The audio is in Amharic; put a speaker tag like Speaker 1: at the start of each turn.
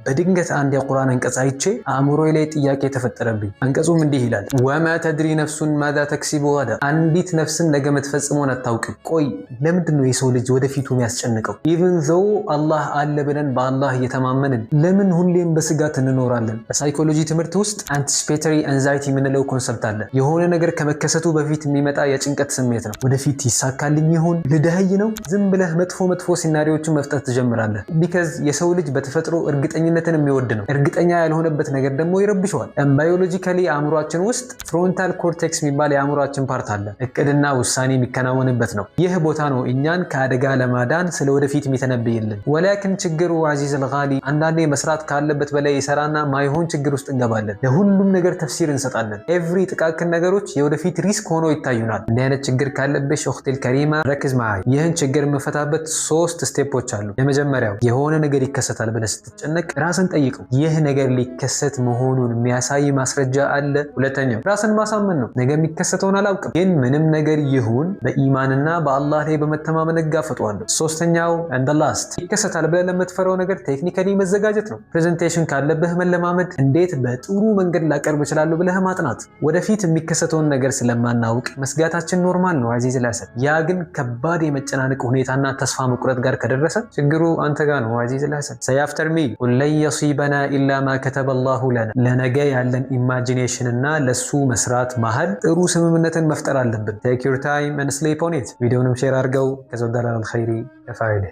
Speaker 1: በድንገት አንድ የቁርአን አንቀጽ አይቼ አእምሮዬ ላይ ጥያቄ ተፈጠረብኝ። አንቀጹም እንዲህ ይላል ወማ ተድሪ ነፍሱን ማዛ ተክሲቡ ገዳ፣ አንዲት ነፍስም ነገ የምትፈጽመውን አታውቅም። ቆይ ለምንድነው የሰው ልጅ ወደፊቱ የሚያስጨንቀው? ኢቭን ዞ አላህ አለ ብለን በአላህ እየተማመንን ለምን ሁሌም በስጋት እንኖራለን? በሳይኮሎጂ ትምህርት ውስጥ አንቲሲፔተሪ አንዛይቲ የምንለው ኮንሰፕት አለ። የሆነ ነገር ከመከሰቱ በፊት የሚመጣ የጭንቀት ስሜት ነው። ወደፊት ይሳካልኝ ይሆን? ልደህይ ነው? ዝም ብለህ መጥፎ ሲናሪዎችን መፍጠር ትጀምራለህ። ቢካዝ የሰው ልጅ በተፈጥሮ እርግጠኝነትን የሚወድ ነው። እርግጠኛ ያልሆነበት ነገር ደግሞ ይረብሸዋል። ባዮሎጂካሊ አእምሯችን ውስጥ ፍሮንታል ኮርቴክስ የሚባል የአእምሯችን ፓርት አለ። እቅድና ውሳኔ የሚከናወንበት ነው። ይህ ቦታ ነው እኛን ከአደጋ ለማዳን ስለ ወደፊት የሚተነብይልን። ወላኪን ችግሩ አዚዝ አልጋሊ አንዳንዴ መስራት ካለበት በላይ ይሰራና ማይሆን ችግር ውስጥ እንገባለን። ለሁሉም ነገር ተፍሲር እንሰጣለን። ኤቭሪ ጥቃቅን ነገሮች የወደፊት ሪስክ ሆኖ ይታዩናል። እንዲህ አይነት ችግር ካለብሽ ኡኽቲል ከሪማ ረክዝ ማይ። ይህን ችግር የምፈታበት 3 ስቴፖች አሉ። የመጀመሪያው የሆነ ነገር ይከሰታል ብለህ ስትጨነቅ ራስን ጠይቀው፣ ይህ ነገር ሊከሰት መሆኑን የሚያሳይ ማስረጃ አለ? ሁለተኛው ራስን ማሳመን ነው። ነገ የሚከሰተውን አላውቅም፣ ግን ምንም ነገር ይሁን በኢማንና በአላህ ላይ በመተማመን እጋፈጠዋለሁ። ሶስተኛው and the last ይከሰታል ብለህ ለምትፈራው ነገር ቴክኒካሊ መዘጋጀት ነው። ፕሬዘንቴሽን ካለብህ መለማመድ፣ እንዴት በጥሩ መንገድ ላቀርብ እችላለሁ ብለህ ማጥናት። ወደፊት የሚከሰተውን ነገር ስለማናውቅ መስጋታችን ኖርማል ነው አዚዝ አልሐሰን። ያ ግን ከባድ የመጨናነቅ ሁኔታና ተስፋ መቁረጥ ጋር ከደረሰ ችግሩ አንተ ጋር ነው አዚዝ አልሐሰን። say after me ቁል ለን የሲበና ኢላ ማ ከተበ አላሁ ለና። ለነገ ያለን ኢማጂኔሽን እና ለሱ መስራት መሃል ጥሩ ስምምነትን መፍጠር አለብን። take your time and sleep on it። ቪዲዮንም ሼር አድርገው። ከዘወዳላል ኸይሪ ከፋይደ